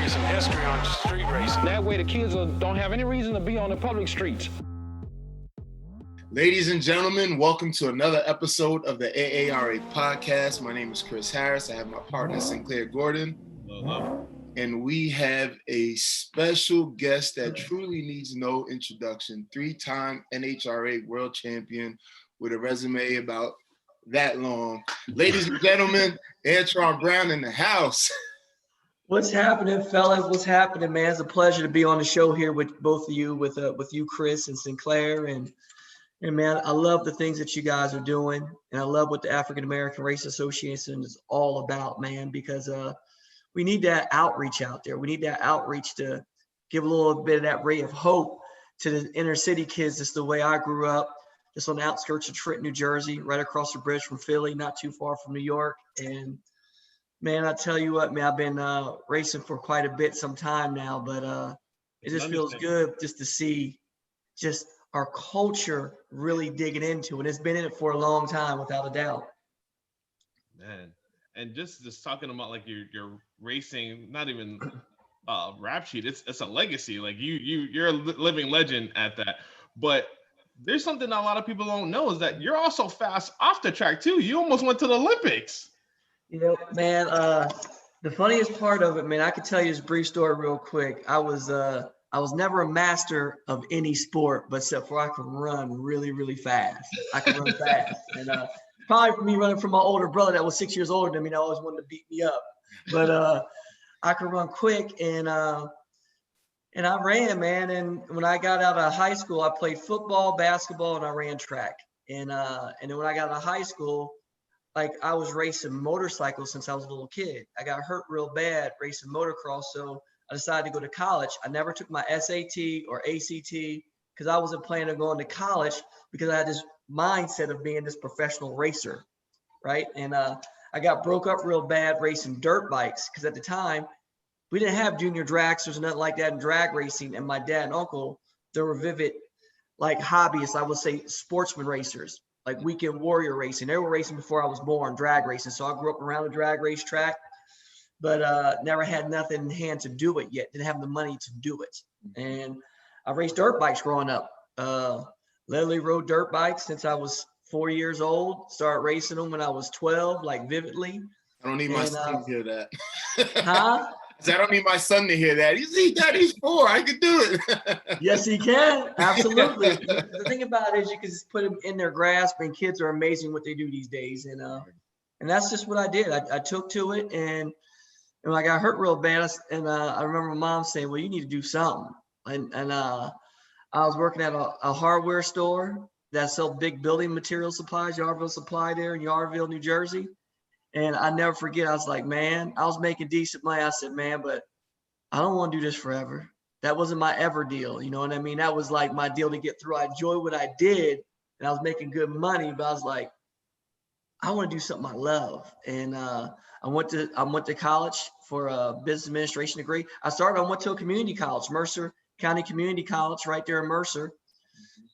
some history on street racing. That way the kids don't have any reason to be on the public streets. Ladies and gentlemen, welcome to another episode of the NHRA podcast. My name is Chris Harris. I have my partner, Sinclair Gordon. Hello. And we have a special guest that truly needs no introduction. 3-time NHRA world champion with a resume about that long. Ladies and gentlemen, Antron Brown in the house. What's happening, fellas? What's happening, man? It's a pleasure to be on the show here with both of you, with you, Chris and Sinclair. And man, I love the things that you guys are doing, and I love what the African American Race Association is all about, man, because we need that outreach out there. We need that outreach to give a little bit of that ray of hope to the inner city kids. Just the way I grew up, just on the outskirts of Trenton, New Jersey, right across the bridge from Philly, not too far from New York. And man, I tell you what, man, I've been racing for quite a bit, some time now, but it just feels good just to see just our culture really digging into it. It's been in it for a long time, without a doubt. Man, and just talking about like your racing, not even rap sheet. It's a legacy. Like you're a living legend at that. But there's something that a lot of people don't know is that you're also fast off the track too. You almost went to the Olympics. You know, man, the funniest part of it, man, I can tell you this brief story real quick. I was never a master of any sport, but except for I can run really, really fast. I can run fast. And probably for me running from my older brother that was 6 years older than me, that always wanted to beat me up. But I could run quick, and I ran, man. And when I got out of high school, I played football, basketball, and I ran track. And then when I got out of high school, like I was racing motorcycles since I was a little kid. I got hurt real bad racing motocross, so I decided to go to college. I never took my SAT or ACT because I wasn't planning on going to college because I had this mindset of being this professional racer, right? And I got broke up real bad racing dirt bikes because at the time, we didn't have junior dragsters or nothing like that in drag racing. And my dad and uncle, they were vivid, like hobbyists, I would say sportsman racers, like weekend warrior racing. They were racing before I was born, drag racing. So I grew up around the drag race track, but never had nothing in hand to do it yet. Didn't have the money to do it. And I raced dirt bikes growing up. Literally rode dirt bikes since I was 4 years old. Started racing them when I was 12, like vividly. I don't need my son to hear that. Huh? I don't need my son to hear that. Daddy's 4. I could do it. Yes, he can. Absolutely. The thing about it is you can just put them in their grasp, and kids are amazing what they do these days. And that's just what I did. I took to it, and when I got hurt real bad, and I remember my mom saying, well, you need to do something. And I was working at a hardware store that sold big building material supplies, Yarville Supply there in Yarville, New Jersey. And I never forget, I was like, man, I was making decent money. I said, man, but I don't want to do this forever. That wasn't my ever deal. You know what I mean? That was like my deal to get through. I enjoyed what I did, and I was making good money, but I was like, I want to do something I love. And I went to college for a business administration degree. I went to a community college, Mercer County Community College, right there in Mercer.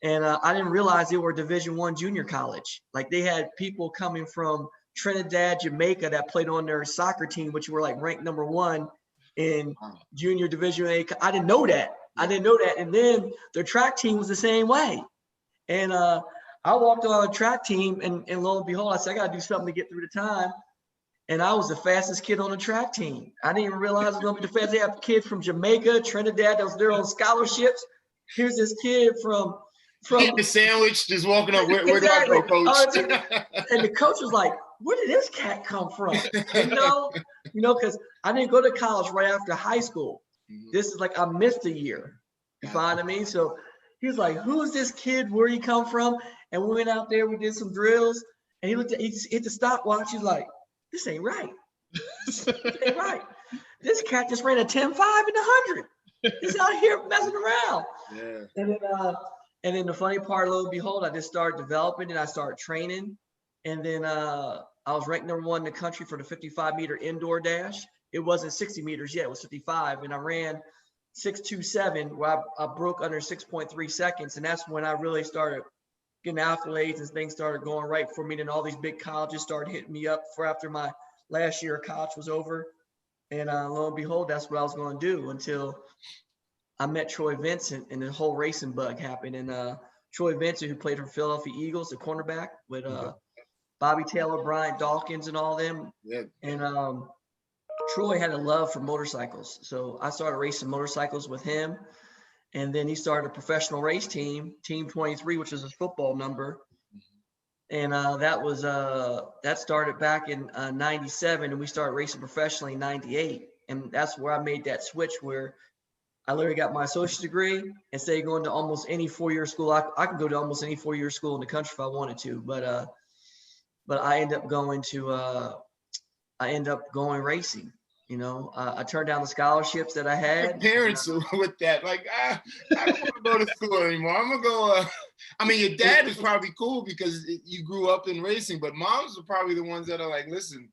And I didn't realize they were a Division I junior college. Like they had people coming from Trinidad, Jamaica that played on their soccer team, which were like ranked number 1 in junior Division A. I didn't know that. And then their track team was the same way. And I walked on a track team, and lo and behold, I said, I got to do something to get through the time. And I was the fastest kid on the track team. I didn't even realize I was going to be the fastest. They have kids from Jamaica, Trinidad, that was there on scholarships. Here's this kid from the sandwich, just walking up. Where do I go, coach? And the coach was like, where did this cat come from? You know, because I didn't go to college right after high school. This is like I missed a year. You find what I mean? So he was like, who is this kid? Where he come from? And we went out there, we did some drills, and he hit the stopwatch. He's like, this ain't right. This ain't right. This cat just ran a 10.5 in the 100. He's out here messing around. Yeah. And then the funny part, lo and behold, I just started developing and I started training. And then I was ranked number 1 in the country for the 55-meter indoor dash. It wasn't 60 meters yet, it was 55. And I ran 6.27, where I broke under 6.3 seconds. And that's when I really started getting accolades and things started going right for me. And all these big colleges started hitting me up for after my last year of college was over. And lo and behold, that's what I was going to do until I met Troy Vincent and the whole racing bug happened. And Troy Vincent, who played for Philadelphia Eagles, the cornerback with Bobby Taylor, Bryant Dawkins, and all them. Yeah. And Troy had a love for motorcycles. So I started racing motorcycles with him. And then he started a professional race team, Team 23, which is his football number. And that started back in 97, and we started racing professionally in 98. And that's where I made that switch where I literally got my associate's degree. Instead of going to almost any four-year school, I could go to almost any four-year school in the country if I wanted to. But I ended up going racing. You know, I turned down the scholarships that I had. Parents with that, like, I don't want to go to school anymore. I'm gonna go. I mean, your dad is probably cool because you grew up in racing, but moms are probably the ones that are like, listen.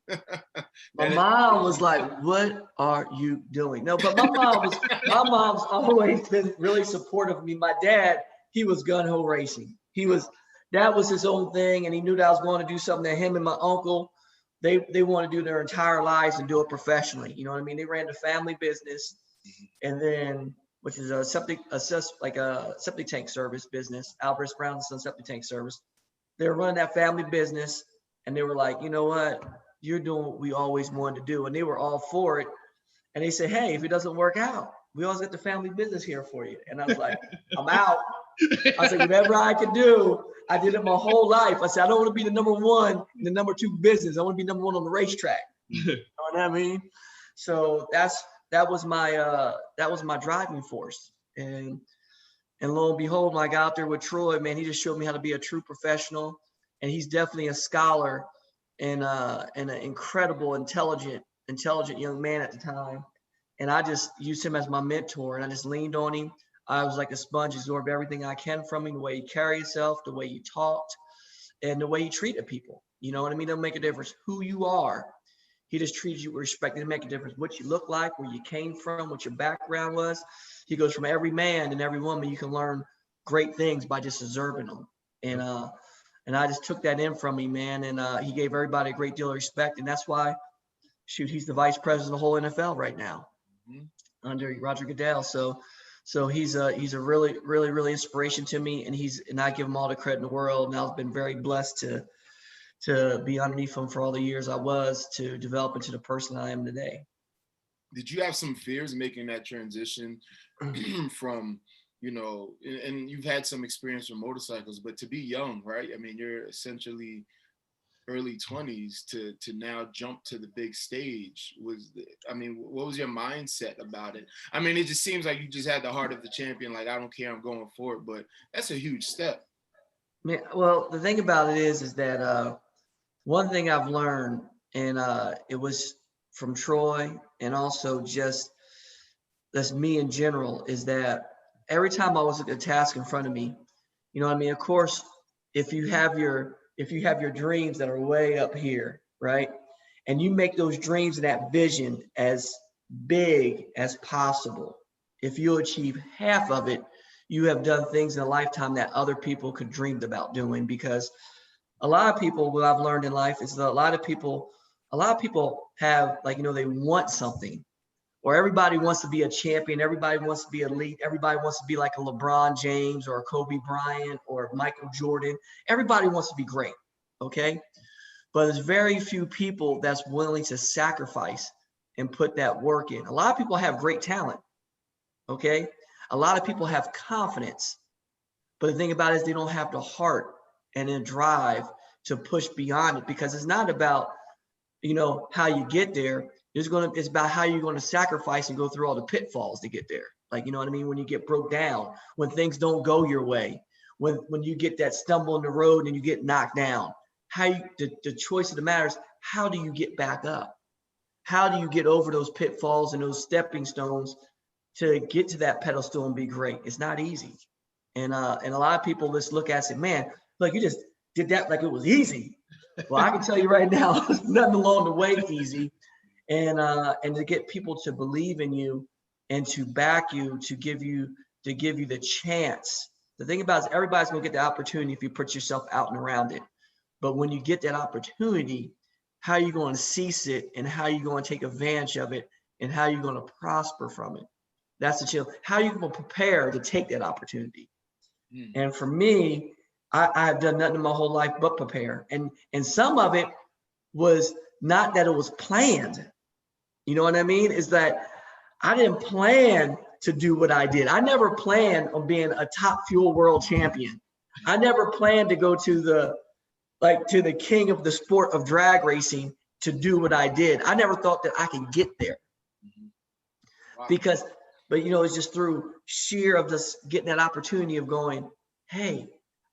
My mom was like, "What are you doing?" No, but my mom's always been really supportive of me. My dad, he was gun-ho racing. That was his own thing, and he knew that I was going to do something that him and my uncle. They want to do their entire lives and do it professionally. You know what I mean? They ran the family business, and then which is a septic tank service business, Alvarez Brown and Son Septic Tank Service. They were running that family business, and they were like, you know what? You're doing what we always wanted to do, and they were all for it. And they said, hey, if it doesn't work out, we always got the family business here for you. And I was like, I'm out. I said, whatever I can do. I did it my whole life. I said, I don't want to be the number one in the number two business. I want to be number one on the racetrack. You know what I mean? So that was my driving force. And lo and behold, when I got out there with Troy, man, he just showed me how to be a true professional. And he's definitely a scholar and an incredible, intelligent young man at the time. And I just used him as my mentor, and I just leaned on him. I was like a sponge, absorbed everything I can from him, the way he carried himself, the way he talked, and the way he treated people. You know what I mean? It don't make a difference who you are. He just treats you with respect. It didn't make a difference what you look like, where you came from, what your background was. He goes, from every man and every woman, you can learn great things by just observing them. And I just took that in from him, man. And he gave everybody a great deal of respect. And that's why, he's the vice president of the whole NFL right now, under Roger Goodell. So he's a really, really, really inspiration to me, and I give him all the credit in the world. And I've been very blessed to be underneath him for all the years I was to develop into the person I am today. Did you have some fears making that transition from, and you've had some experience with motorcycles, but to be young, right? I mean, you're essentially early 20s to now jump to the big stage. What was your mindset about it? I mean, it just seems like you just had the heart of the champion, like, I don't care, I'm going for it, but that's a huge step. Yeah, well, the thing about it is that one thing I've learned, and it was from Troy, and also just that's me in general, is that every time I was at a task in front of me, you know what I mean? Of course, if you have your dreams that are way up here, right? And you make those dreams and that vision as big as possible. If you achieve half of it, you have done things in a lifetime that other people could dreamed about doing. Because a lot of people, what I've learned in life is that a lot of people have, like, they want something, or everybody wants to be a champion. Everybody wants to be elite. Everybody wants to be like a LeBron James or a Kobe Bryant or Michael Jordan. Everybody wants to be great, okay? But there's very few people that's willing to sacrifice and put that work in. A lot of people have great talent, okay? A lot of people have confidence. But the thing about it is they don't have the heart and the drive to push beyond it, because it's not about, how you get there. It's about how you're going to sacrifice and go through all the pitfalls to get there. Like, you know what I mean? When you get broke down, when things don't go your way, when you get that stumble in the road and you get knocked down, the choice of the matter is, how do you get back up? How do you get over those pitfalls and those stepping stones to get to that pedestal and be great? It's not easy. And a lot of people just look at it and say, man, look, you just did that like it was easy. Well, I can tell you right now, it's nothing along the way easy. And to get people to believe in you and to back you, to give you the chance. The thing about it is, everybody's gonna get the opportunity if you put yourself out and around it. But when you get that opportunity, how are you going to seize it, and how are you going to take advantage of it and how you're going to prosper from it. That's the chill. How you going to prepare to take that opportunity. And for me, I have done nothing in my whole life but prepare. And some of it was not that it was planned. You know what I mean? Is that I didn't plan to do what I did. I never planned on being a top fuel world champion. I never planned to go to the king of the sport of drag racing to do what I did. I never thought that I could get there. Wow. But it's just through sheer of this getting that opportunity of going, hey,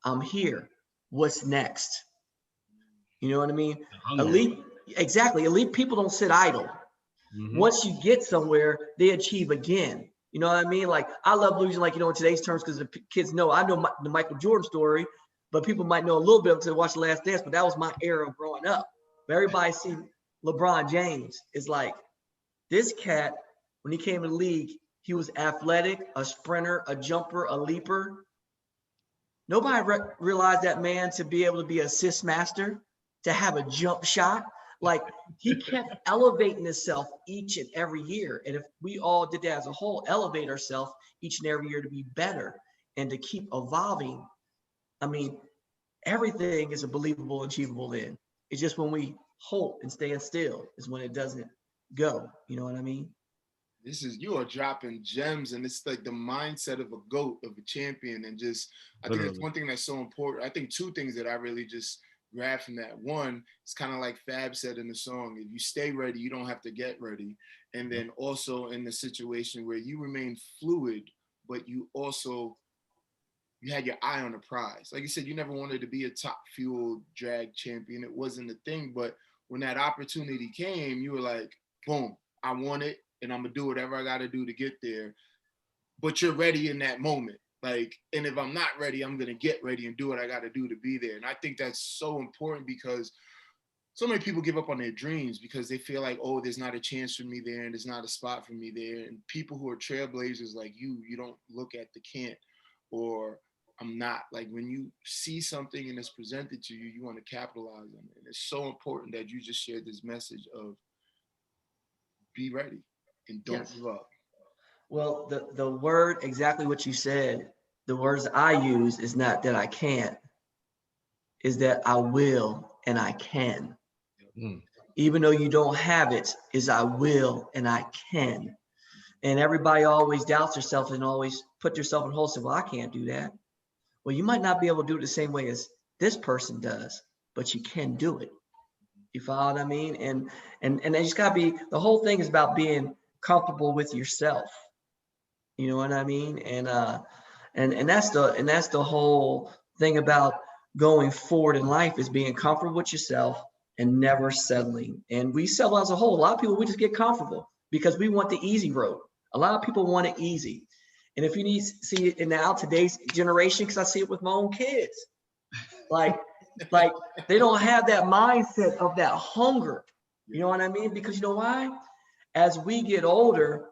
I'm here. What's next? You know what I mean? Elite people don't sit idle. Once you get somewhere, they achieve again. You know what I mean? Like, I love losing, in today's terms, because the kids know, I know the Michael Jordan story, but people might know a little bit until they watch The Last Dance, but that was my era of growing up. But everybody see LeBron James is like, this cat, when he came in the league, he was athletic, a sprinter, a jumper, a leaper. Nobody realized that man to be able to be an assist master, to have a jump shot. Like, he kept elevating himself each and every year. And if we all did that as a whole, elevate ourselves each and every year to be better and to keep evolving, I mean, everything is a believable, achievable then. It's just when we halt and stand still is when it doesn't go. You know what I mean? You are dropping gems, and it's like the mindset of a GOAT, of a champion. And just, I think that's one thing that's so important. I think two things that I really just grab from that. One, it's kind of like Fab said in the song, if you stay ready, you don't have to get ready. And then also in the situation where you remain fluid, but you had your eye on the prize. Like you said, you never wanted to be a top fuel drag champion. It wasn't a thing, but when that opportunity came, you were like, boom, I want it, and I'm gonna do whatever I gotta do to get there. But you're ready in that moment. Like, and if I'm not ready, I'm gonna get ready and do what I gotta do to be there. And I think that's so important, because so many people give up on their dreams because they feel like, oh, there's not a chance for me there, and there's not a spot for me there. And people who are trailblazers like you don't look at the can't, or I'm not. Like, when you see something and it's presented to you, you want to capitalize on it. And it's so important that you just shared this message of be ready and don't give up. Well, the word, exactly what you said, the words I use is not that I can't, is that I will and I can. Even though you don't have it, is I will and I can. And everybody always doubts herself and always put yourself in hold, say, well, I can't do that. Well, you might not be able to do it the same way as this person does, but you can do it. You follow what I mean? And they just gotta be, the whole thing is about being comfortable with yourself. You know what I mean? And that's the whole thing about going forward in life, is being comfortable with yourself and never settling. And we settle as a whole. A lot of people, we just get comfortable because we want the easy road. A lot of people want it easy. And if you need to see it in now today's generation, because I see it with my own kids, like they don't have that mindset of that hunger. You know what I mean? Because you know why? As we get older,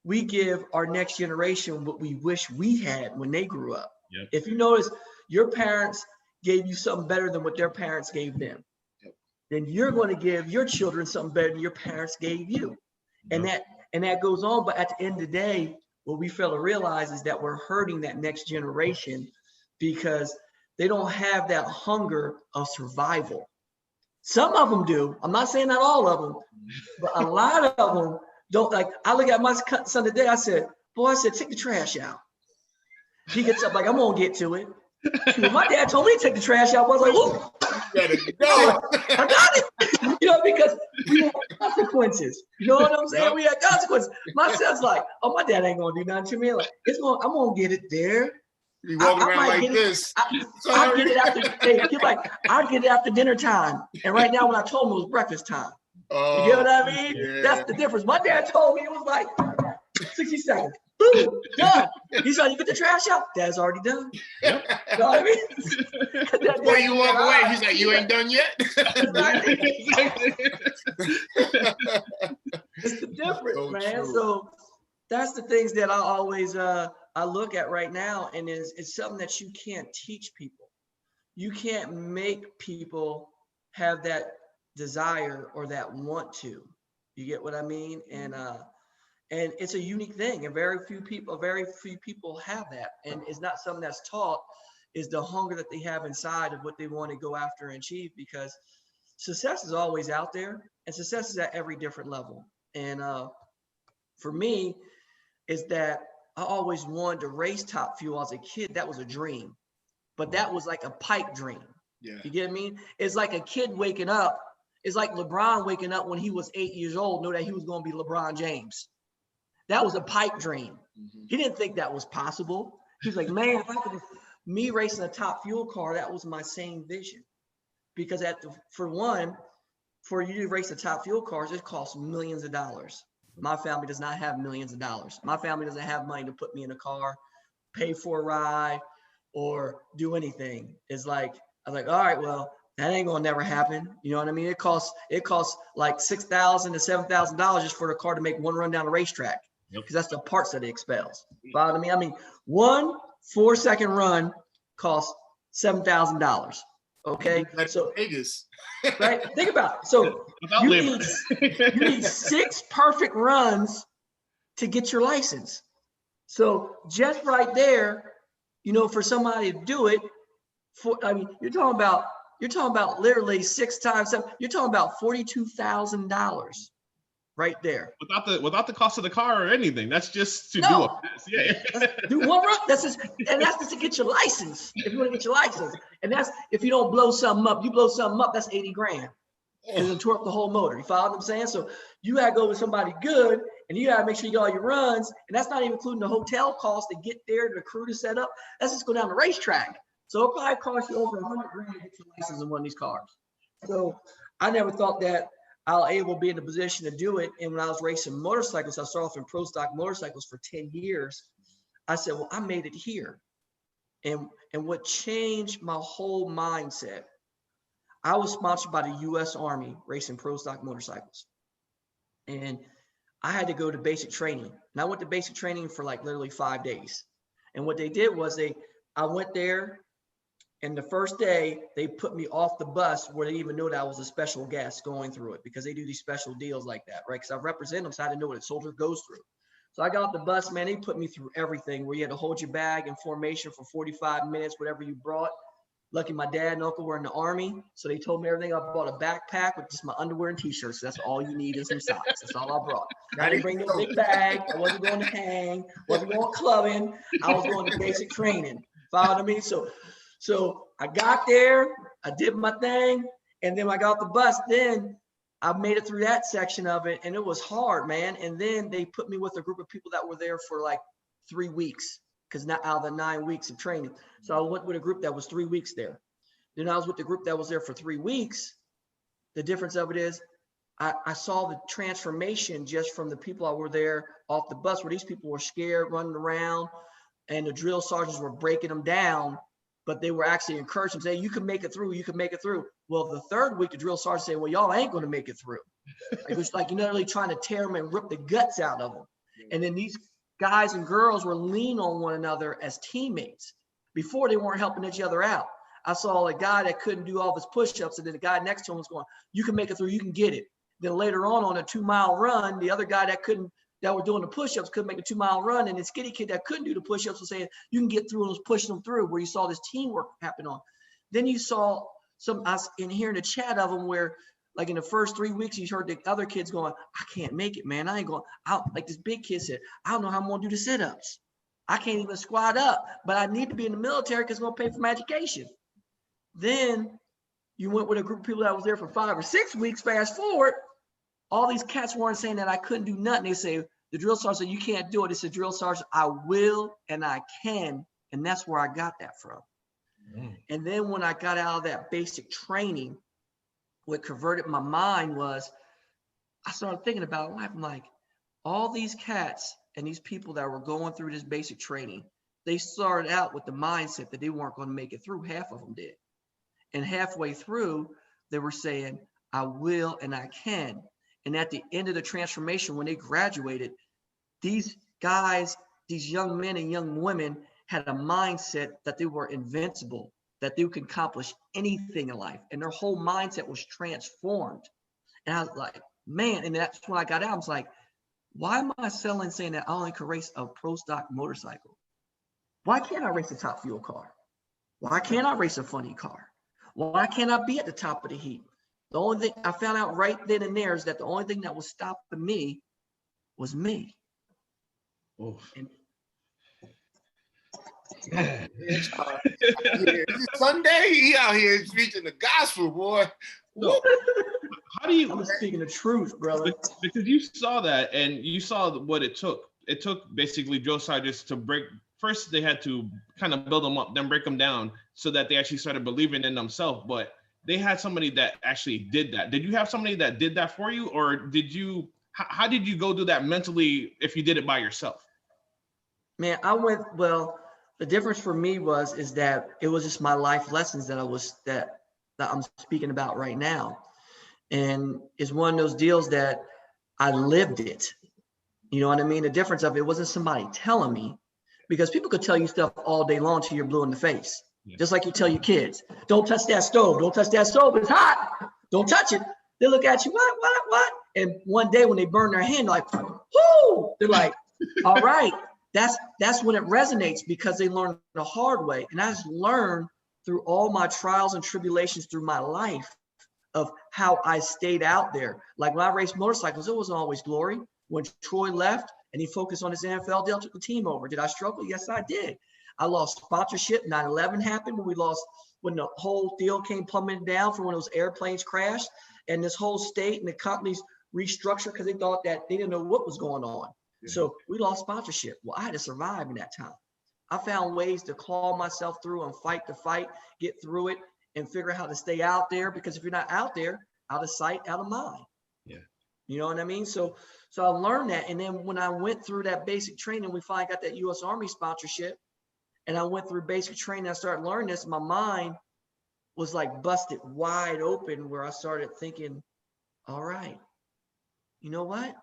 we give our next generation what we wish we had when they grew up. Yep. If you notice, your parents gave you something better than what their parents gave them. Yep. Then you're going to give your children something better than your parents gave you. Yep. And that goes on. But at the end of the day, what we fail to realize is that we're hurting that next generation because they don't have that hunger of survival. Some of them do. I'm not saying not all of them, but a lot of them don't. Like, I look at my son today, I said, take the trash out. He gets up like, I'm gonna get to it. My dad told me to take the trash out. I was like, oh, I got it. Because we have consequences. You know what I'm saying? We have consequences. My son's like, oh, my dad ain't gonna do nothing to me. Like, I'm gonna get it there. You walk around like this. I get it I get it after dinner time. And right now, when I told him, it was breakfast time. You get what I mean? Yeah. That's the difference. My dad told me it was like 60 seconds. Boom, done. He's like, you get the trash out? Dad's already done. Yep. You know what I mean? Before you walk away, he's like, you ain't done yet? Exactly. It's the difference, so man. True. So that's the things that I always I look at right now, and it's something that you can't teach people. You can't make people have that desire or that want to. You get what I mean? And And it's a unique thing, and very few people have that. And it's not something that's taught, is the hunger that they have inside of what they want to go after and achieve, because success is always out there, and success is at every different level. And for me, is that I always wanted to race Top Fuel as a kid. That was a dream, but that was like a pipe dream. Yeah. You get what I mean? It's like a kid waking up. It's like LeBron waking up when he was 8 years old, know that he was going to be LeBron James. That was a pipe dream. He didn't think that was possible. He was like, man, if I could, me racing a Top Fuel car, that was my same vision. Because for you to race the Top Fuel cars, it costs millions of dollars. My family does not have millions of dollars. My family doesn't have money to put me in a car, pay for a ride, or do anything. It's like, I was like, all right, well, that ain't gonna never happen. You know what I mean? It costs like $6,000 to $7,000 just for the car to make one run down the racetrack, because that's the parts that it expels. Follow me? I mean, 1 4-second run costs $7,000. Okay, so Vegas. right? Think about it. So you need 6 perfect runs to get your license. So just right there, you know, for somebody to do it, you're talking about literally 6 times 7. You're talking about $42,000 right there. Without the cost of the car or anything. That's just to do a test. Yeah. Do one run. That's just to get your license. If you want to get your license, and that's if you don't blow something up. You blow something up, that's $80,000. Because it'll tore up the whole motor. You follow what I'm saying? So you gotta go with somebody good, and you gotta make sure you get all your runs. And that's not even including the hotel cost to get there, the crew to set up. That's just go down the racetrack. So it probably costs you over $100,000 to get your license in one of these cars. So I never thought that I'll able to be in a position to do it. And when I was racing motorcycles, I started off in pro stock motorcycles for 10 years. I said, well, I made it here. And what changed my whole mindset, I was sponsored by the U.S. Army racing pro stock motorcycles. And I had to go to basic training. And I went to basic training for like literally 5 days. And what they did was I went there, and the first day they put me off the bus where they didn't even know that I was a special guest going through it, because they do these special deals like that, right? Because I represent them, so I didn't know what a soldier goes through. So I got off the bus, man, they put me through everything, where you had to hold your bag in formation for 45 minutes, whatever you brought. Lucky my dad and uncle were in the Army, so they told me everything. I bought a backpack with just my underwear and t-shirts. So that's all you need, and some socks. That's all I brought. I didn't bring no big bag. I wasn't going to hang. Wasn't going clubbing. I was going to basic training. Follow me? So I got there, I did my thing, and then when I got off the bus, then I made it through that section of it, and it was hard, man. And then they put me with a group of people that were there for like 3 weeks, because not out of the 9 weeks of training. So I went with a group that was 3 weeks there. Then I was with the group that was there for 3 weeks. The difference of it is I saw the transformation just from the people that were there off the bus, where these people were scared, running around, and the drill sergeants were breaking them down, but they were actually encouraging them, saying, you can make it through, you can make it through. Well, the 3rd week, the drill sergeant said, well, y'all ain't going to make it through. It was like, you're literally trying to tear them and rip the guts out of them. And then these guys and girls were leaning on one another as teammates. Before, they weren't helping each other out. I saw a guy that couldn't do all his push-ups, and then the guy next to him was going, you can make it through, you can get it. Then later on a 2-mile run, the other guy that were doing the push-ups couldn't make a 2-mile run, and the skinny kid that couldn't do the push-ups was saying, you can get through, and was pushing them through, where you saw this teamwork happen on. Then you saw I was in here in the chat of them where, like in the first 3 weeks, you heard the other kids going, I can't make it, man. I ain't going out. Like this big kid said, I don't know how I'm going to do the sit-ups. I can't even squat up, but I need to be in the military because it's going to pay for my education. Then you went with a group of people that was there for 5 or 6 weeks. Fast forward, all these cats weren't saying that I couldn't do nothing. They say, the drill sergeant said, you can't do it. It's a drill sergeant, I will and I can. And that's where I got that from. And then when I got out of that basic training, what converted my mind was I started thinking about life. I'm like, all these cats and these people that were going through this basic training, they started out with the mindset that they weren't going to make it through. Half of them did. And halfway through, they were saying, I will and I can. And at the end of the transformation, when they graduated, these guys, these young men and young women had a mindset that they were invincible, that they could accomplish anything in life. And their whole mindset was transformed. And I was like, man, and that's when I got out. I was like, why am I saying that I only can race a pro stock motorcycle? Why can't I race a top fuel car? Why can't I race a funny car? Why can't I be at the top of the heap? The only thing I found out right then and there is that the only thing that was stopping me was me. Oof. And It's Sunday. He out here preaching the gospel, boy. So, how do you? I'm speaking the truth, brother. Because you saw that and you saw what it took. It took basically Joe Sargis to break. First, they had to kind of build them up, then break them down so that they actually started believing in themselves. But they had somebody that actually did that. Did you have somebody that did that for you, or did you? How did you go do that mentally if you did it by yourself? Man, well, the difference for me is that it was just my life lessons that I'm speaking about right now. And it's one of those deals that I lived it. You know what I mean? The difference of it wasn't somebody telling me, because people could tell you stuff all day long till you're blue in the face. Yeah. Just like you tell your kids, don't touch that stove. Don't touch that stove. It's hot. Don't touch it. They look at you, what? And one day when they burn their hand, like, whoo, they're like, all right. That's when it resonates, because they learn the hard way. And I just learned through all my trials and tribulations through my life of how I stayed out there. Like when I raced motorcycles, it wasn't always glory. When Troy left and he focused on his NFL deal, took the team over. Did I struggle? Yes, I did. I lost sponsorship. 9/11 happened when the whole deal came plummeting down from when those airplanes crashed, and this whole state and the companies restructured because they thought that they didn't know what was going on. Yeah. So we lost sponsorship. Well, I had to survive in that time. I found ways to claw myself through and fight the fight, get through it, and figure out how to stay out there, because if you're not out there, out of sight, out of mind. Yeah. You know what I mean? So I learned that. And then when I went through that basic training, we finally got that U.S. Army sponsorship. And I went through basic training. I started learning this. My mind was like busted wide open, where I started thinking, all right, you know what?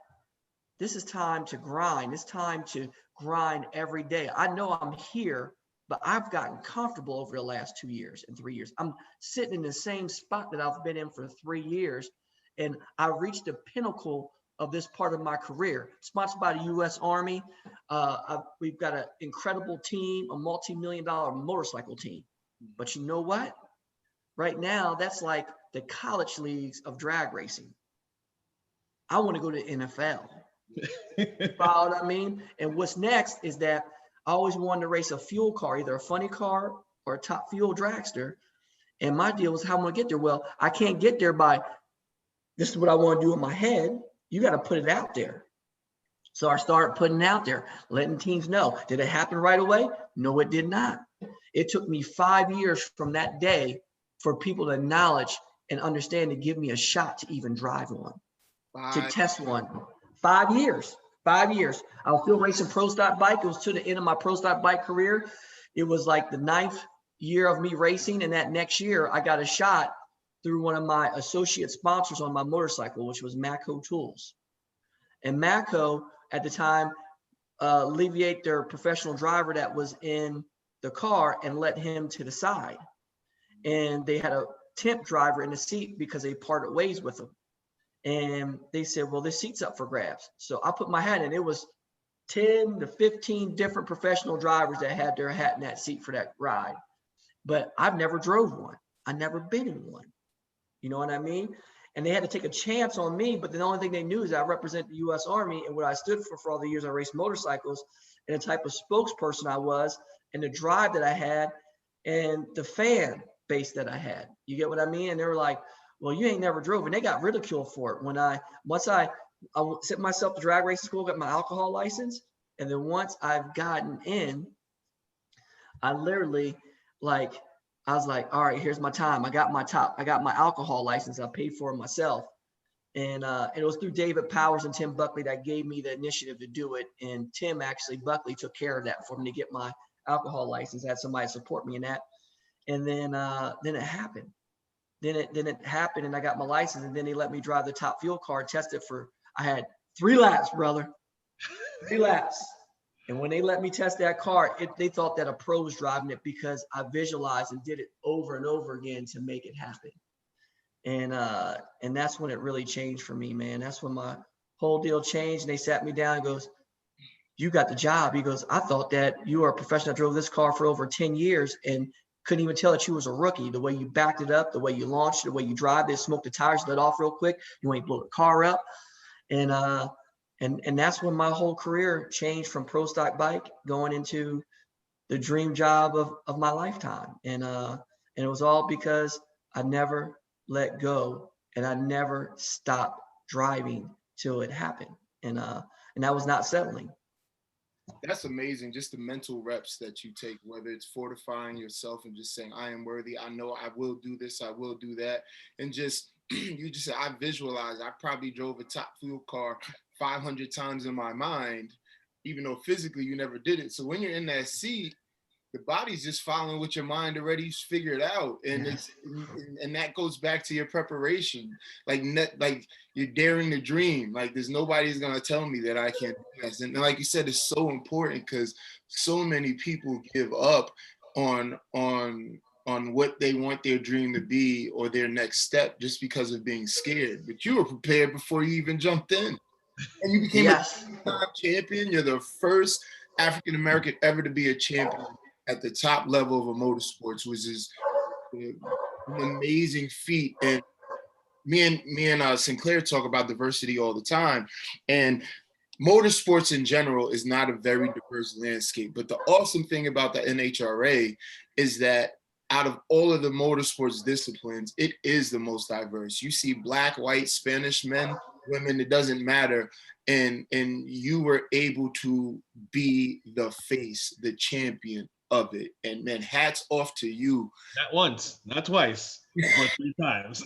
This is time to grind. It's time to grind every day. I know I'm here, but I've gotten comfortable over the last 2 years and 3 years. I'm sitting in the same spot that I've been in for 3 years. And I reached the pinnacle of this part of my career, sponsored by the U.S. Army. We've got an incredible team, a multi-million-dollar motorcycle team. But you know what? Right now, that's like the college leagues of drag racing. I want to go to the NFL. You follow what I mean? And what's next is that I always wanted to race a fuel car, either a funny car or a top fuel dragster. And my deal was how I'm going to get there. Well, I can't get there by, this is what I want to do in my head. You got to put it out there. So I started putting it out there, letting teams know. Did it happen right away? No, it did not. It took me 5 years from that day for people to acknowledge and understand to give me a shot to even drive one, to test one. 5 years. 5 years. I was still racing pro stock bike. It was to the end of my pro stock bike career. It was like the 9th year of me racing. And that next year, I got a shot through one of my associate sponsors on my motorcycle, which was Matco Tools. And Matco at the time alleviate their professional driver that was in the car and let him to the side. And they had a temp driver in the seat because they parted ways with him. And they said, well, this seat's up for grabs. So I put my hat in. It was 10 to 15 different professional drivers that had their hat in that seat for that ride. But I've never drove one. I've never been in one. You know what I mean? And they had to take a chance on me. But the only thing they knew is I represent the U.S. Army and what I stood for all the years I raced motorcycles, and the type of spokesperson I was, and the drive that I had, and the fan base that I had. You get what I mean? And they were like, well, you ain't never drove. And they got ridiculed for it. Once I sent myself to drag racing school, got my alcohol license. And then once I've gotten in, I literally I was like, all right, here's my time. I got my alcohol license. I paid for it myself. And it was through David Powers and Tim Buckley that gave me the initiative to do it. And Buckley took care of that for me to get my alcohol license. I had somebody support me in that. And then it happened. Then it happened, and I got my license, and then they let me drive the top fuel car, test it I had 3 laps, brother. 3 laps. And when they let me test that car, they thought that a pro was driving it, because I visualized and did it over and over again to make it happen. And that's when it really changed for me, man. That's when my whole deal changed. And they sat me down and goes, you got the job. He goes, I thought that you were a professional. I drove this car for over 10 years and couldn't even tell that you was a rookie. The way you backed it up, the way you launched it, the way you drive it, smoke the tires, let off real quick. You ain't blow the car up. And that's when my whole career changed from pro stock bike going into the dream job of my lifetime. And it was all because I never let go and I never stopped driving till it happened. And that was not settling. That's amazing. Just the mental reps that you take, whether it's fortifying yourself and just saying, I am worthy. I know I will do this. I will do that. And just, you just said, I visualize, I probably drove a top fuel car 500 times in my mind, even though physically you never did it. So when you're in that seat, the body's just following what your mind already figured out. And and that goes back to your preparation. Like you're daring to dream. Like there's nobody's gonna tell me that I can't do this. And like you said, it's so important because so many people give up on what they want their dream to be or their next step just because of being scared. But you were prepared before you even jumped in. And you became a champion. You're the first African American ever to be a champion at the top level of a motorsports, which is an amazing feat. And me and Sinclair talk about diversity all the time. And motorsports in general is not a very diverse landscape. But the awesome thing about the NHRA is that out of all of the motorsports disciplines, it is the most diverse. You see Black, white, Spanish men, women, it doesn't matter. And you were able to be the face, the champion of it. And man, hats off to you. Not once, not twice, but 3 times.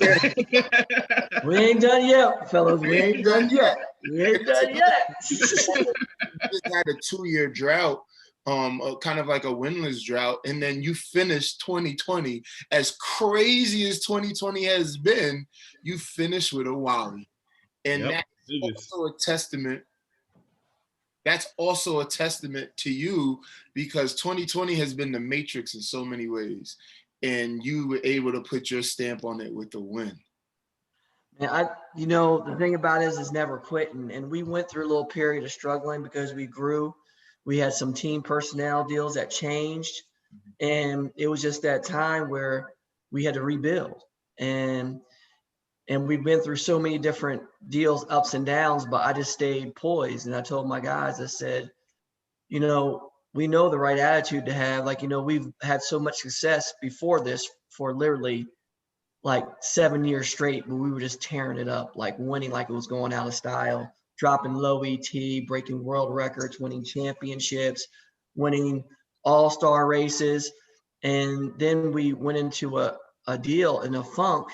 We ain't done yet, fellas. We ain't done yet. We ain't done yet. Just had a 2-year drought, kind of like a winless drought, and then you finished 2020. As crazy as 2020 has been, you finished with a Wally. And that's also a testament. That's also a testament to you because 2020 has been the matrix in so many ways. And you were able to put your stamp on it with the win. And the thing about it is never quitting. And we went through a little period of struggling because we grew. We had some team personnel deals that changed. And it was just that time where we had to rebuild. And we've been through so many different deals, ups and downs, but I just stayed poised. And I told my guys, I said, we know the right attitude to have. We've had so much success before this for literally like 7 years straight, but we were just tearing it up, like winning like it was going out of style, dropping low ET, breaking world records, winning championships, winning all-star races. And then we went into a deal in a funk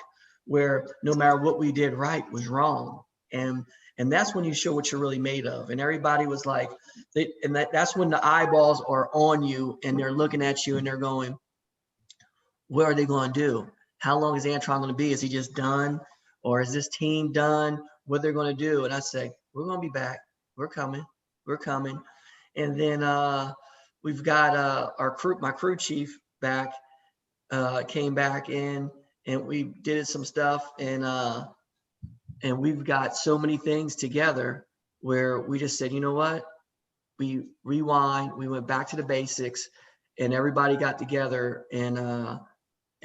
where no matter what we did right was wrong. And that's when you show what you're really made of. And everybody was like, that's when the eyeballs are on you and they're looking at you and they're going, what are they going to do? How long is Antron going to be? Is he just done? Or is this team done? What they're going to do? And I say, we're going to be back. We're coming. We're coming. And then we've got my crew chief back, came back in. And we did some stuff, and we've got so many things together where we just said, you know what? We rewind. We went back to the basics, and everybody got together, and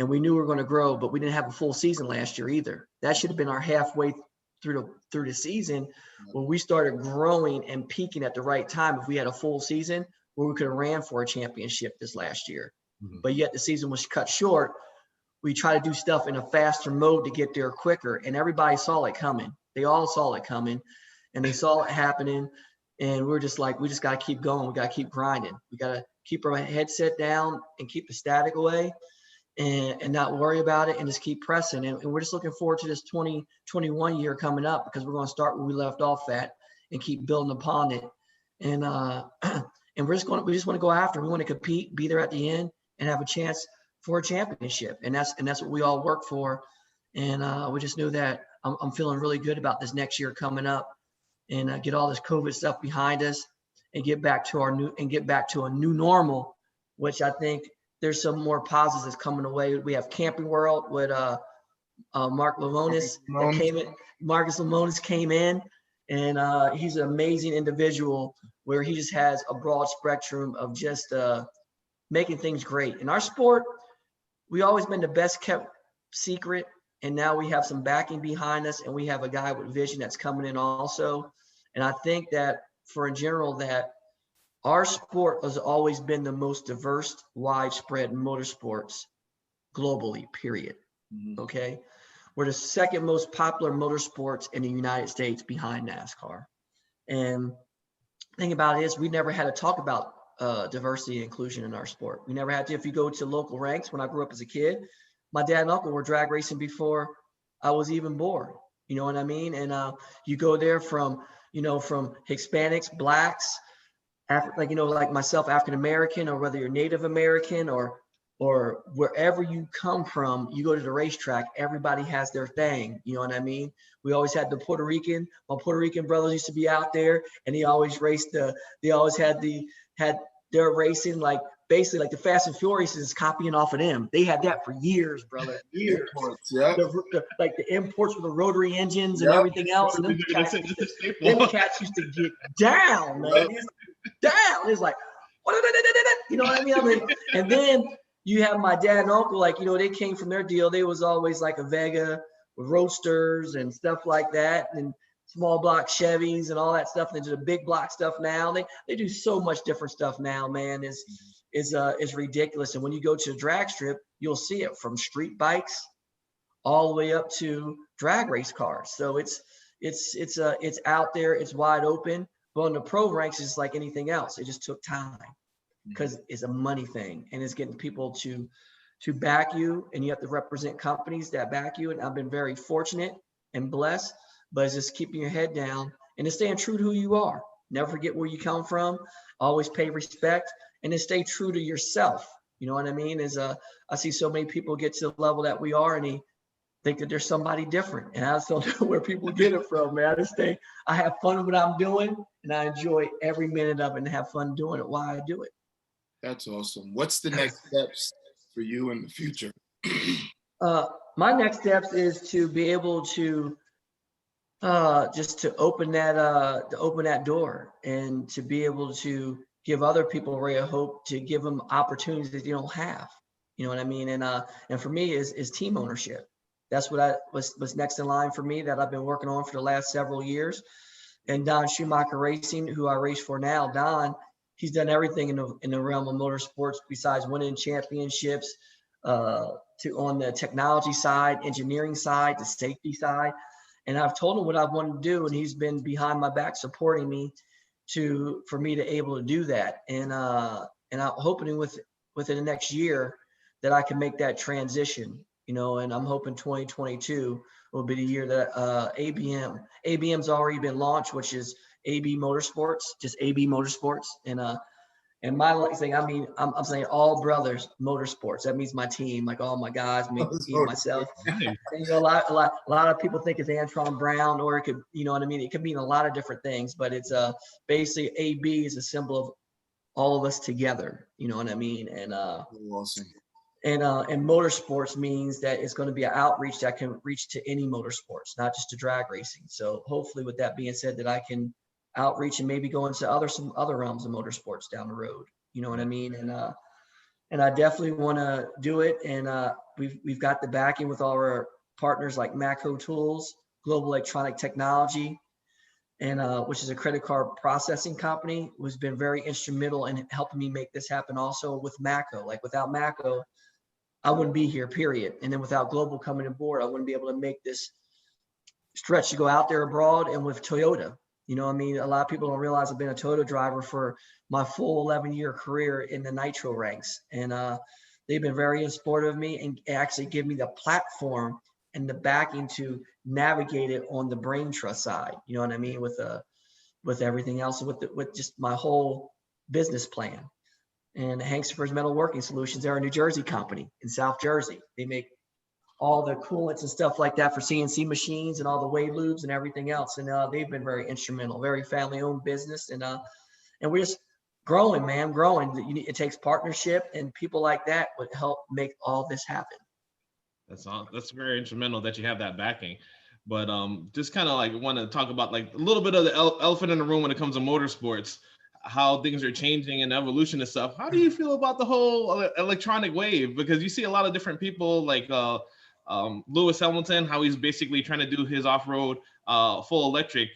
we knew we were going to grow, but we didn't have a full season last year either. That should have been our halfway through the season when we started growing and peaking at the right time. If we had a full season, where we could have ran for a championship this last year, but yet the season was cut short. We try to do stuff in a faster mode to get there quicker. And everybody saw it coming. They all saw it coming and they saw it happening. And we're just like, we just got to keep going. We got to keep grinding. We got to keep our headset down and keep the static away and not worry about it and just keep pressing. And we're just looking forward to this 2021 year coming up because we're going to start where we left off at and keep building upon it. And we just want to go after. We want to compete, be there at the end and have a chance for a championship. And that's what we all work for. And we just knew that I'm feeling really good about this next year coming up and get all this COVID stuff behind us and get back to a new normal, which I think there's some more positives that's coming away. We have Camping World with Mark Lavonis that came in. Marcus Lemonis came in And he's an amazing individual where he just has a broad spectrum of just making things great. In our sport, we always been the best kept secret, and now we have some backing behind us, and we have a guy with vision that's coming in also. And I think that for in general that our sport has always been the most diverse, widespread motorsports globally, period. Okay. We're the second most popular motorsports in the United States behind NASCAR. And the thing about it is we never had to talk about diversity and inclusion in our sport. We never had to. If you go to local ranks, when I grew up as a kid, my dad and uncle were drag racing before I was even born. You know what I mean? And you go there from Hispanics, blacks, like myself, African-American, or whether you're Native American or wherever you come from, you go to the racetrack, everybody has their thing. You know what I mean? We always had my Puerto Rican brothers used to be out there, and they always raced they always had their racing, like basically like the Fast and Furious is copying off of them. They had that for years, brother, years. Yeah. Like the imports with the rotary engines and everything else. And them cats used to get down, man. Down. It's like, you know what I mean? And then you have my dad and uncle, like, they came from their deal. They was always like a Vega with roadsters and stuff like that, and small block Chevys and all that stuff. And they do the big block stuff now. They do so much different stuff now, man. Is ridiculous. And when you go to the drag strip, you'll see it from street bikes all the way up to drag race cars. So it's out there. It's wide open. But in the pro ranks, it's like anything else. It just took time because it's a money thing, and it's getting people to back you, and you have to represent companies that back you. And I've been very fortunate and blessed, but it's just keeping your head down and it's staying true to who you are. Never forget where you come from. Always pay respect, and then stay true to yourself. You know what I mean? I see so many people get to the level that we are, and they think that there's somebody different. And I just don't know where people get it from, man. I have fun with what I'm doing, and I enjoy every minute of it and have fun doing it while I do it. That's awesome. What's the next steps for you in the future? My next steps is to be able to just to open that door, and to be able to give other people a ray of hope, to give them opportunities that they don't have. You know what I mean? And for me is team ownership. That's what was next in line for me, that I've been working on for the last several years. And Don Schumacher Racing, who I race for now, Don, he's done everything in the realm of motorsports besides winning championships, to on the technology side, engineering side, the safety side. And I've told him what I want to do, and he's been behind my back supporting me for me to able to do that. And I'm hoping within the next year that I can make that transition, and I'm hoping 2022 will be the year that ABM's already been launched, which is AB Motorsports, just AB Motorsports. And my thing, I'm saying All Brothers Motorsports. That means my team, like all my guys, me myself. And, a lot of people think it's Antron Brown, or it could, it could mean a lot of different things, but it's basically AB is a symbol of all of us together. You know what I mean? And awesome. And motorsports means that it's going to be an outreach that can reach to any motorsports, not just to drag racing. So hopefully, with that being said, that I can outreach and maybe go into some other realms of motorsports down the road. You know what I mean? And I definitely want to do it. And we've got the backing with all our partners like Macro Tools, Global Electronic Technology, and which is a credit card processing company, who's been very instrumental in helping me make this happen. Also with Macro, like without Macro, I wouldn't be here, period. And then without Global coming aboard, I wouldn't be able to make this stretch to go out there abroad. And with Toyota, a lot of people don't realize I've been a Toyota driver for my full 11-year career in the Nitro ranks. And they've been very supportive of me and actually give me the platform and the backing to navigate it on the brain trust side. You know what I mean? With everything else, with just my whole business plan. And Hank's Metal Working Solutions, they're a New Jersey company in South Jersey. They make all the coolants and stuff like that for CNC machines and all the wave loops and everything else. And they've been very instrumental, very family-owned business. And we're just growing, man, growing. It takes partnership, and people like that would help make all this happen. That's very instrumental that you have that backing. But just kind of like want to talk about like a little bit of the elephant in the room when it comes to motorsports, how things are changing and evolution and stuff. How do you feel about the whole electronic wave? Because you see a lot of different people like Lewis Hamilton, how he's basically trying to do his off-road full electric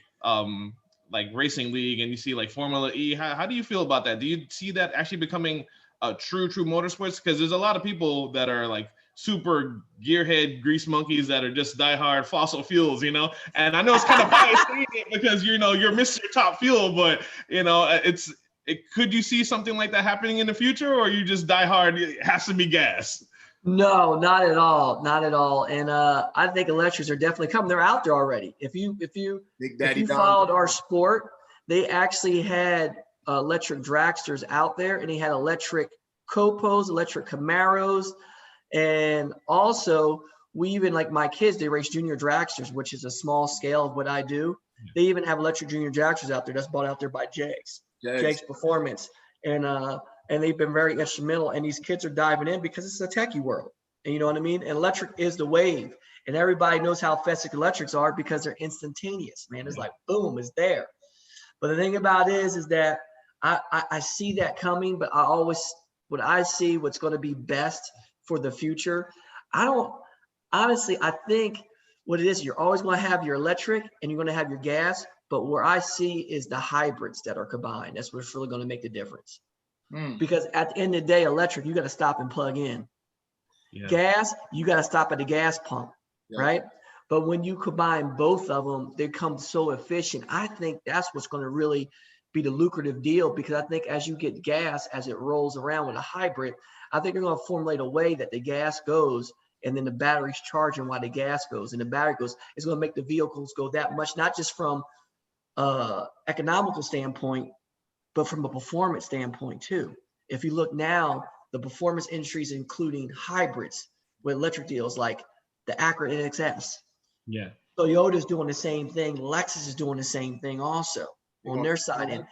like racing league, and you see like Formula E. How do you feel about that? Do you see that actually becoming true motorsports? Because there's a lot of people that are like super gearhead grease monkeys that are just diehard fossil fuels, you know. And I know it's kind of biased saying it because you're Mr. Top Fuel, but could you see something like that happening in the future, or you just diehard? It has to be gas. No, not at all, not at all. And I think electrics are definitely coming. They're out there already. If you followed our sport, they actually had electric dragsters out there, and they had electric Copos, electric Camaros. And also, we even, like my kids, they race junior dragsters, which is a small scale of what I do. They even have electric junior dragsters out there that's bought out there by Jake's Performance. And they've been very instrumental. And these kids are diving in because it's a techie world. And you know what I mean? And electric is the wave. And everybody knows how fast electrics are because they're instantaneous, man. It's like, boom, it's there. But the thing about it is that I see that coming, but I see what's going to be best for the future. I think what it is, you're always going to have your electric and you're going to have your gas, but where I see is the hybrids that are combined. That's what's really going to make the difference. Because at the end of the day, electric, you got to stop and plug in. Yeah. Gas, you got to stop at the gas pump, right? But when you combine both of them, they come so efficient. I think that's what's going to really be the lucrative deal, because I think as you get gas, as it rolls around with a hybrid, I think you're going to formulate a way that the gas goes and then the battery's charging while the gas goes, and the battery goes. It's going to make the vehicles go that much, not just from economical standpoint, but from a performance standpoint too. If you look now, the performance industries, including hybrids with electric deals like the Acura NXS. Yeah. Toyota's doing the same thing. Lexus is doing the same thing also on their side.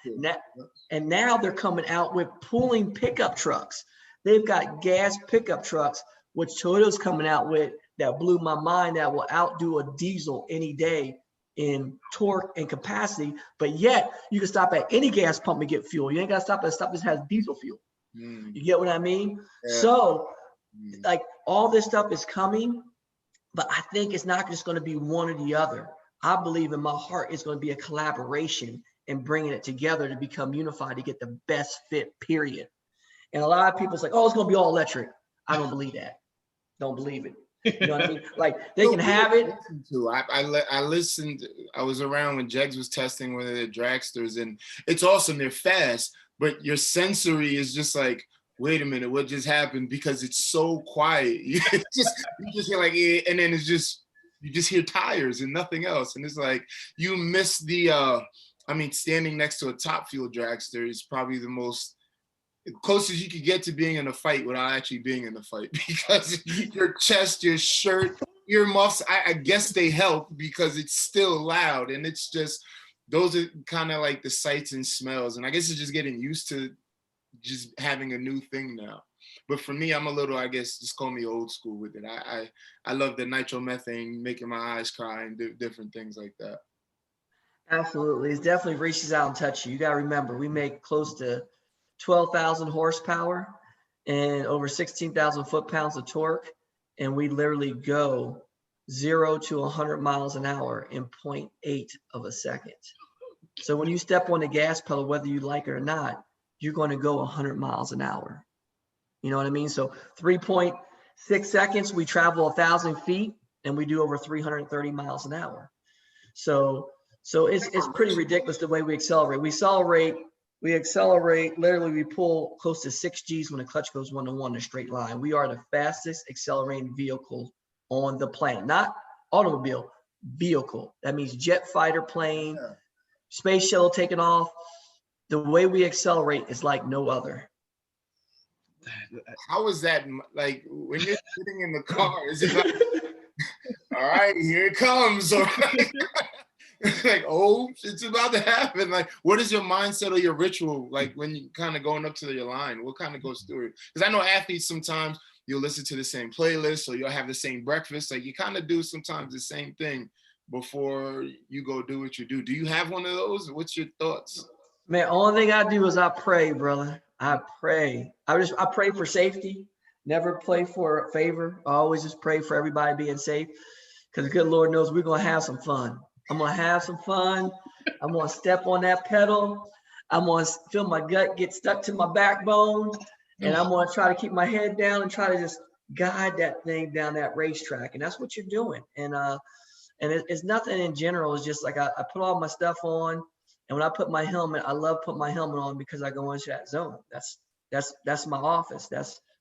And now they're coming out with pulling pickup trucks. They've got gas pickup trucks, which Toyota's coming out with, that blew my mind, that will outdo a diesel any day in torque and capacity, but yet you can stop at any gas pump and get fuel. You ain't got to stop at a stop that has diesel fuel. You get what I mean? Yeah. So like all this stuff is coming, but I think it's not just going to be one or the other. I believe in my heart it's going to be a collaboration and bringing it together to become unified to get the best fit, period. And a lot of people's like, oh, it's going to be all electric. I don't believe that. Don't believe it. You know what I mean? Like they can have it. I listened. I was around when Jegs was testing one of the dragsters, and it's awesome. They're fast, but your sensory is just like, wait a minute, what just happened? Because it's so quiet. You just hear like, and then it's just, you just hear tires and nothing else. And it's like, you miss the, standing next to a Top Fuel dragster is probably the most closest you could get to being in a fight without actually being in the fight, because your chest, your shirt, earmuffs, I guess they help because it's still loud. And it's just, those are kind of like the sights and smells. And I guess it's just getting used to just having a new thing now. But for me, I'm a little, I guess, just call me old school with it. I love the nitromethane making my eyes cry and different things like that. Absolutely. It definitely reaches out and touches you. You got to remember, we make close to 12,000 horsepower and over 16,000 foot-pounds of torque. And we literally go 0 to 100 miles an hour in 0.8 of a second. So when you step on the gas pedal, whether you like it or not, you're going to go 100 miles an hour. You know what I mean? So 3.6 seconds, we travel 1,000 feet and we do over 330 miles an hour. So it's pretty ridiculous the way we accelerate. We accelerate, literally we pull close to 6 Gs when the clutch goes 1-to-1 in a straight line. We are the fastest accelerating vehicle on the planet, not automobile, vehicle. That means jet fighter plane, space shuttle taking off. The way we accelerate is like no other. How is that, like when you're sitting in the car, is it like, all right, here it comes? Or it's like, oh, it's about to happen. Like, what is your mindset or your ritual like when you kind of going up to your line? What kind of goes through it? Because I know athletes sometimes you'll listen to the same playlist or you'll have the same breakfast. Like you kind of do sometimes the same thing before you go do what you do? Do you have one of those? What's your thoughts? Man, only thing I do is I pray, brother. I pray. I pray for safety. Never pray for a favor. I always just pray for everybody being safe, because the good Lord knows we're gonna have some fun. I'm gonna have some fun. I'm gonna step on that pedal. I'm gonna feel my gut get stuck to my backbone, and I'm gonna try to keep my head down and try to just guide that thing down that racetrack. And that's what you're doing. And it's nothing in general. It's just like I put all my stuff on. And when I put my helmet, I love putting my helmet on because I go into that zone. That's my office.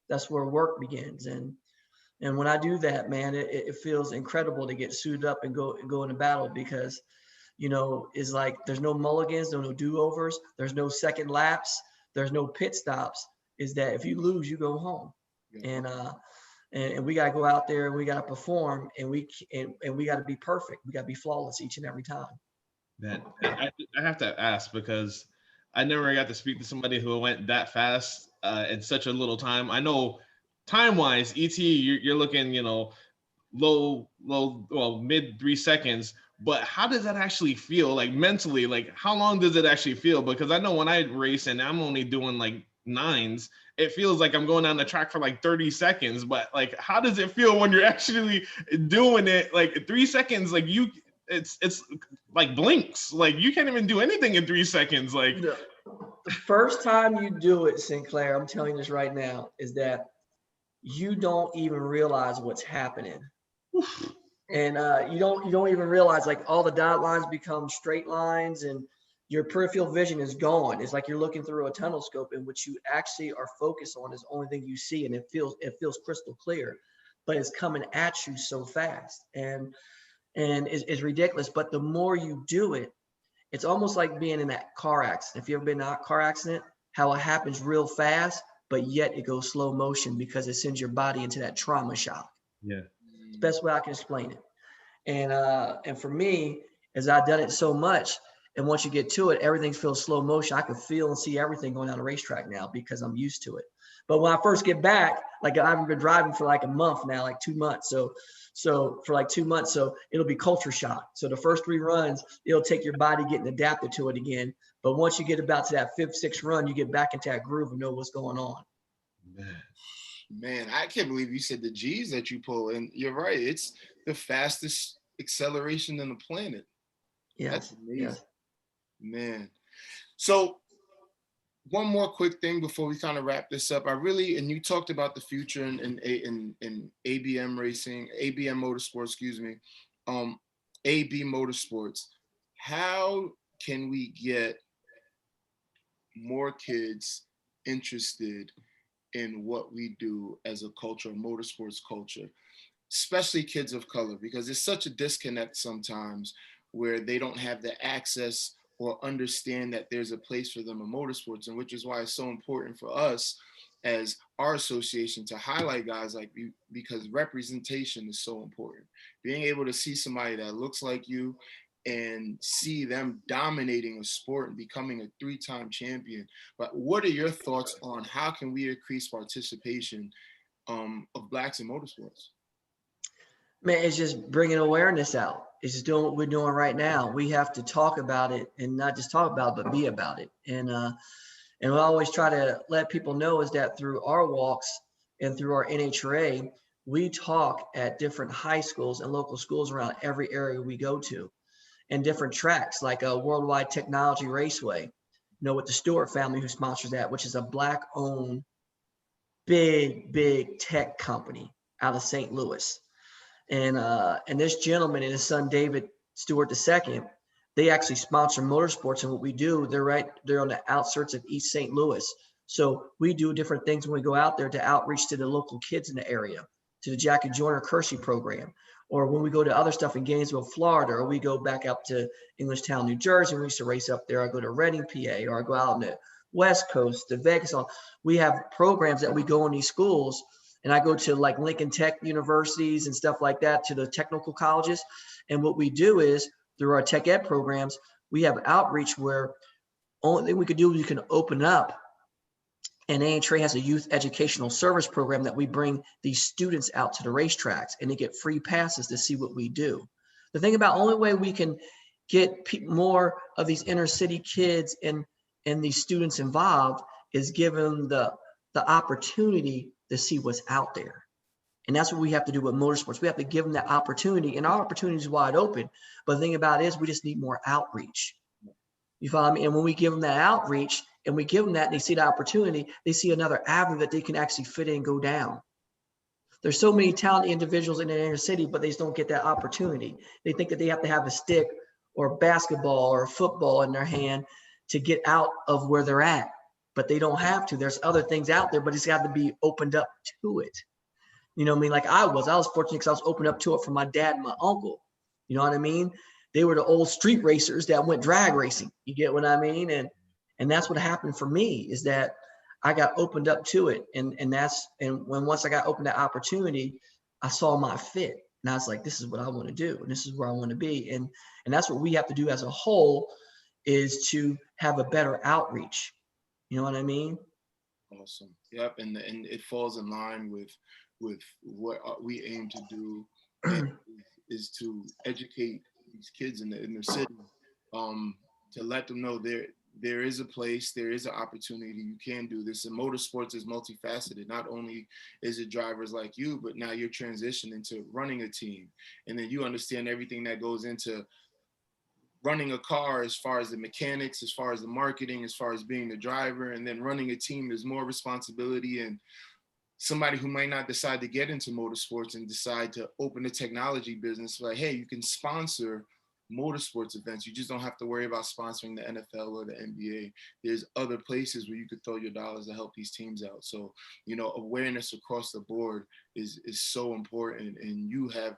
That's where work begins. And when I do that, man, it feels incredible to get suited up and go into battle, because, it's like there's no mulligans, there's no do-overs, there's no second laps, there's no pit stops. Is that if you lose, you go home. Yeah. And we gotta go out there and we gotta perform, and we gotta be perfect. We gotta be flawless each and every time. Man, I have to ask, because I never got to speak to somebody who went that fast in such a little time. I know time-wise, ET, you're looking, mid 3 seconds. But how does that actually feel, like mentally? Like, how long does it actually feel? Because I know when I race and I'm only doing like 9s, it feels like I'm going down the track for like 30 seconds. But like, how does it feel when you're actually doing it? Like 3 seconds, like it's like blinks. Like you can't even do anything in 3 seconds. Like the first time you do it, Sinclair, I'm telling you this right now, is that you don't even realize what's happening. And you don't even realize, like, all the dotted lines become straight lines and your peripheral vision is gone. It's like you're looking through a tunnel scope, and what you actually are focused on is the only thing you see, and it feels crystal clear, but it's coming at you so fast. And it's ridiculous. But the more you do it, it's almost like being in that car accident. If you've ever been in a car accident, how it happens real fast, but yet it goes slow motion because it sends your body into that trauma shock. Yeah. It's the best way I can explain it. And for me, as I've done it so much, and once you get to it, everything feels slow motion. I can feel and see everything going down the racetrack now because I'm used to it. But when I first get back, like, I haven't been driving for like a month now, like 2 months. So for like 2 months, so it'll be culture shock. So the first 3 runs, it'll take your body getting adapted to it again. But once you get about to that 5th, 6th run, you get back into that groove and know what's going on. Man, I can't believe you said the G's that you pull. And you're right. It's the fastest acceleration on the planet. Yeah. That's amazing. Yes. Man. So one more quick thing before we kind of wrap this up. And you talked about the future in ABM racing, ABM motorsports, excuse me, AB motorsports. How can we get more kids interested in what we do as a culture, motorsports culture, especially kids of color? Because there's such a disconnect sometimes where they don't have the access or understand that there's a place for them in motorsports, and which is why it's so important for us as our association to highlight guys like you, because representation is so important. Being able to see somebody that looks like you and see them dominating a sport and becoming a 3-time champion. But what are your thoughts on how can we increase participation of Blacks in motorsports? Man, it's just bringing awareness out. It's just doing what we're doing right now. We have to talk about it, and not just talk about it, but be about it. And we always try to let people know is that through our walks and through our NHRA, we talk at different high schools and local schools around every area we go to, and different tracks like a Worldwide Technology Raceway, with the Stewart family who sponsors that, which is a Black-owned, big tech company out of St. Louis. And this gentleman and his son, David Stewart II, they actually sponsor motorsports. And what we do, they're on the outskirts of East St. Louis. So we do different things when we go out there to outreach to the local kids in the area, to the Jackie Joyner Kersey program. Or when we go to other stuff in Gainesville, Florida, or we go back up to Englishtown, New Jersey, we used to race up there. I go to Reading, PA, or I go out on the West Coast to Vegas. We have programs that we go in these schools. And I go to like Lincoln Tech universities and stuff like that, to the technical colleges. And what we do is through our tech ed programs, we have outreach where only thing we could do is we can open up. And NHRA has a youth educational service program that we bring these students out to the racetracks, and they get free passes to see what we do. The thing about only way we can get more of these inner city kids and these students involved is give them the opportunity to see what's out there. And that's what we have to do with motorsports. We have to give them that opportunity, and our opportunity is wide open. But the thing about it is we just need more outreach. You follow me? And when we give them that outreach and we give them that and they see the opportunity, they see another avenue that they can actually fit in and go down. There's so many talented individuals in the inner city, but they just don't get that opportunity. They think that they have to have a stick or basketball or football in their hand to get out of where they're at, but they don't have to. There's other things out there, but it's got to be opened up to it. You know what I mean? Like I was fortunate because I was opened up to it from my dad and my uncle. You know what I mean? They were the old street racers that went drag racing. You get what I mean? And that's what happened for me, is that I got opened up to it. And once I got opened that opportunity, I saw my fit. And I was like, this is what I want to do. And this is where I want to be. And that's what we have to do as a whole, is to have a better outreach. You know what I mean? Awesome. Yep. And it falls in line with what we aim to do, is to educate these kids in the city, to let them know there is a place, there is an opportunity, you can do this. And motorsports is multifaceted. Not only is it drivers like you, but now you're transitioning to running a team. And then you understand everything that goes into running a car, as far as the mechanics, as far as the marketing, as far as being the driver. And then running a team, there's more responsibility. And somebody who might not decide to get into motorsports and decide to open a technology business, like, hey, you can sponsor motorsports events. You just don't have to worry about sponsoring the NFL or the NBA. There's other places where you could throw your dollars to help these teams out. So, you know, awareness across the board is so important. And you have,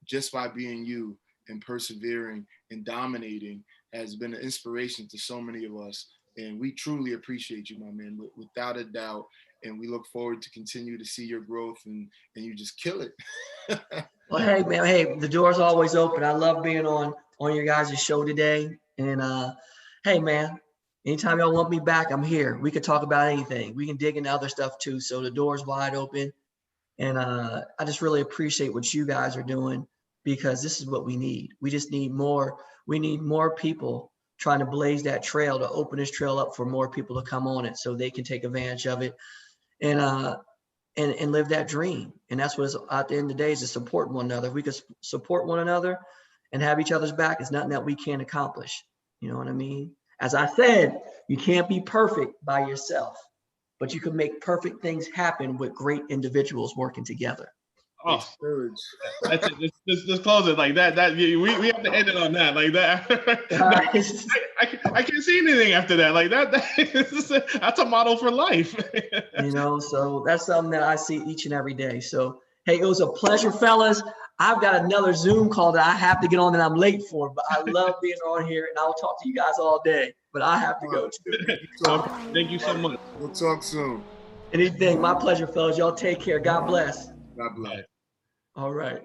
just by being you and persevering and dominating, has been an inspiration to so many of us. And we truly appreciate you, my man, without a doubt. And we look forward to continue to see your growth, and you just kill it. Well, hey, man, hey, the door's always open. I love being on your guys' show today. And hey, man, anytime y'all want me back, I'm here. We can talk about anything. We can dig into other stuff too. So the door's wide open. And I just really appreciate what you guys are doing, because this is what we need. We just need more. We need more people trying to blaze that trail, to open this trail up for more people to come on it so they can take advantage of it and live that dream. And that's what it's, at the end of the day, is to support one another. If we could support one another and have each other's back, it's nothing that we can't accomplish. You know what I mean? As I said, you can't be perfect by yourself, but you can make perfect things happen with great individuals working together. Oh, that's it. Just close it like that. We have to end it on that, like that. I can't see anything after that, like that. That's a model for life. You know, so that's something that I see each and every day. So, hey, it was a pleasure, fellas. I've got another Zoom call that I have to get on that I'm late for, but I love being on here, and I'll talk to you guys all day. But I have to go too. Thank you so much. We'll talk soon. Anything, my pleasure, fellas. Y'all take care. God bless. God bless. All right.